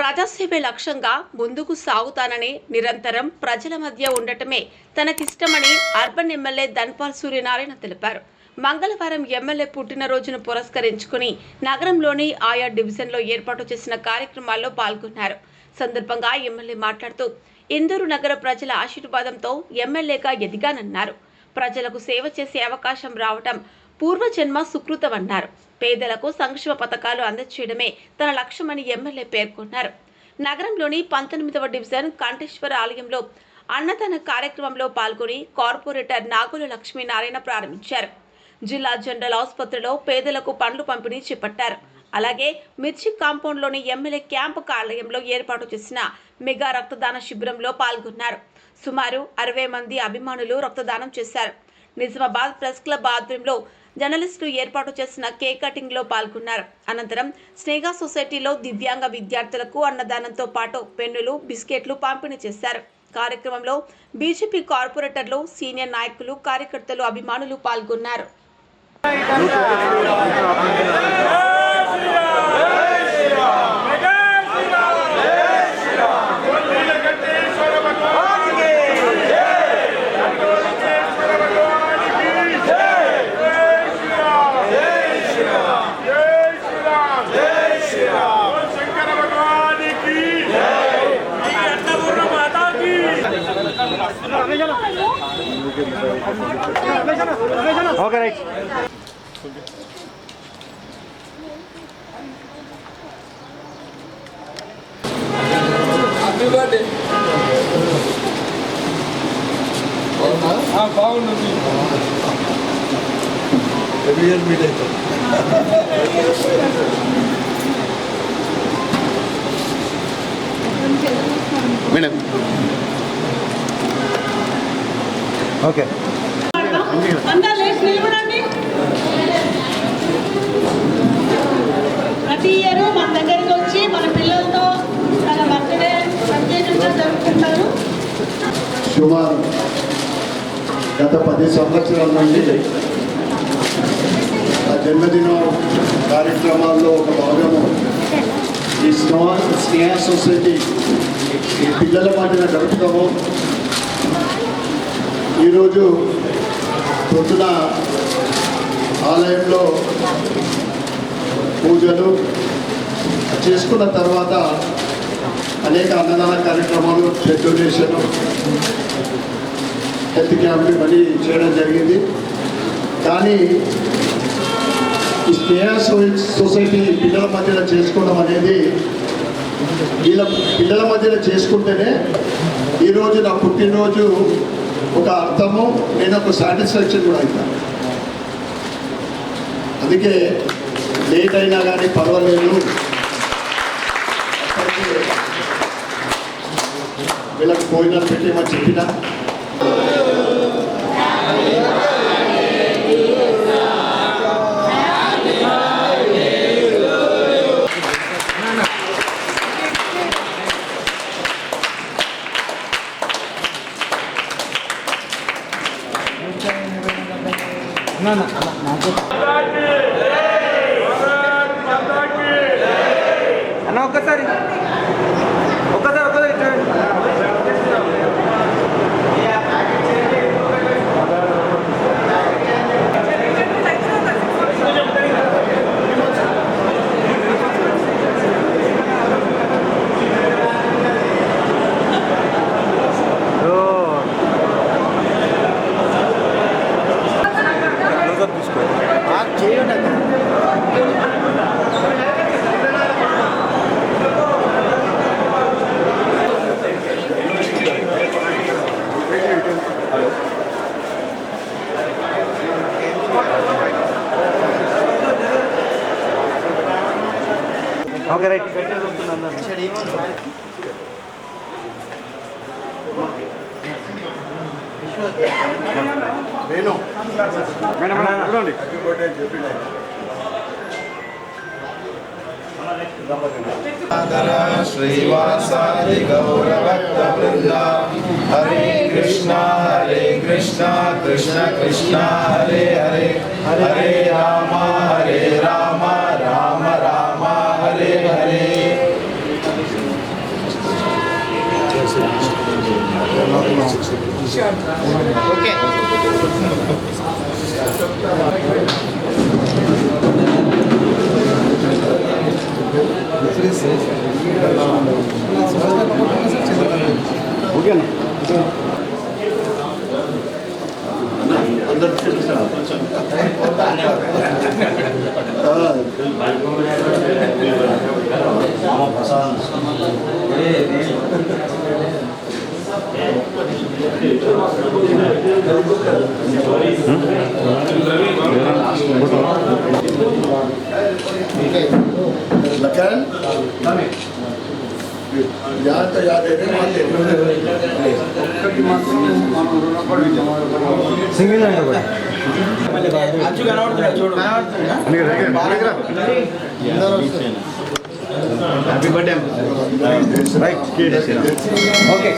ప్రజాసేవే లక్ష్యంగా ముందుకు సాగుతానని, నిరంతరం ప్రజల మధ్య ఉండటమే తనకిష్టమని అర్బన్ ఎమ్మెల్యే ధన్పాల్ సూర్యనారాయణ తెలిపారు. మంగళవారం ఎమ్మెల్యే పుట్టినరోజును పురస్కరించుకుని నగరంలోని ఆయా డివిజన్లో ఏర్పాటు చేసిన కార్యక్రమాల్లో పాల్గొన్నారు. సందర్భంగా ఎమ్మెల్యే మాట్లాడుతూ ఇందూరు నగర ప్రజల ఆశీర్వాదంతో ఎమ్మెల్యేగా ఎదిగానన్నారు. ప్రజలకు సేవ చేసే అవకాశం రావటం పూర్వజన్మ సుకృతమన్నారు. పేదలకు సంక్షేమ పథకాలు అందజేయడమే తన లక్ష్యమని ఎమ్మెల్యే పేర్కొన్నారు. నగరంలోని 19వ డివిజన్ కంఠేశ్వర ఆలయంలో అన్నదాన కార్యక్రమంలో పాల్గొని కార్పొరేటర్ నాగుల లక్ష్మీనారాయణ ప్రారంభించారు. జిల్లా జనరల్ ఆసుపత్రిలో పేదలకు పండ్లు పంపిణీ చేపట్టారు. అలాగే మిర్చి కాంపౌండ్లోని ఎమ్మెల్యే క్యాంపు కార్యాలయంలో ఏర్పాటు చేసిన మెగా రక్తదాన శిబిరంలో పాల్గొన్నారు. సుమారు 60 మంది అభిమానులు రక్తదానం చేశారు. నిజామాబాద్ ప్రెస్ క్లబ్ ఆధ్వర్యంలో జర్నలిస్టులు ఏర్పాటు చేసిన కేక్ కటింగ్ లో పాల్గొన్నారు. అనంతరం స్నేహ సొసైటీలో దివ్యాంగ విద్యార్థులకు అన్నదానంతో పాటు పెన్నులు, బిస్కెట్లు పంపిణీ చేశారు. కార్యక్రమంలో బీజేపీ కార్పొరేటర్లు, సీనియర్ నాయకులు, కార్యకర్తలు, అభిమానులు పాల్గొన్నారు. Okay, right. Happy birthday. బాగుంది. Every year meet అవుతాం. మేడం. ఓకే. ప్రతి ఇయర్ మన దగ్గరికి వచ్చి మన పిల్లలతో తన బర్త్డే ప్రత్యేకంగా జరుపుకుంటారు. సుమారు గత 10 సంవత్సరాల నుండి ఆ జన్మదిన కార్యక్రమాల్లో ఒక భాగము ఈ స్నేహ సొసైటీ ఈ పిల్లల మధ్యన గడుపుతాము. ఈరోజు పొద్దున ఆలయంలో పూజలు చేసుకున్న తర్వాత అనేక అన్నదాన కార్యక్రమాలు, బ్లడ్ డొనేషన్, హెల్త్ క్యాంప్ ఇవన్నీ చేయడం జరిగింది. కానీ ఈ స్నేహ సొసైటీ పిల్లల మధ్యలో చేసుకోవడం అనేది పిల్లల మధ్యలో చేసుకుంటేనే ఈరోజు నా పుట్టినరోజు ఒక అర్థము, నేను ఒక సాటిస్ఫాక్షన్ కూడా అవుతాను. అందుకే లేట్ అయినా కానీ పర్వాలేదు, వీళ్ళకి భోజనాలు పెట్టేమని చెప్పిన అన్న ఒక్కసారి ఓకే, రైట్. మేడం श्रीवासादि गौरभक्त वृंदा हरे कृष्णा कृष्ण कृष्ण हरे हरे हरे राम राम राम राम हरे हरे ఓకే ఓకేనా लखन याद तो याद है సింగిల్ అండి కూడా హ్యాపీ బర్త్డే రైట్ ఓకే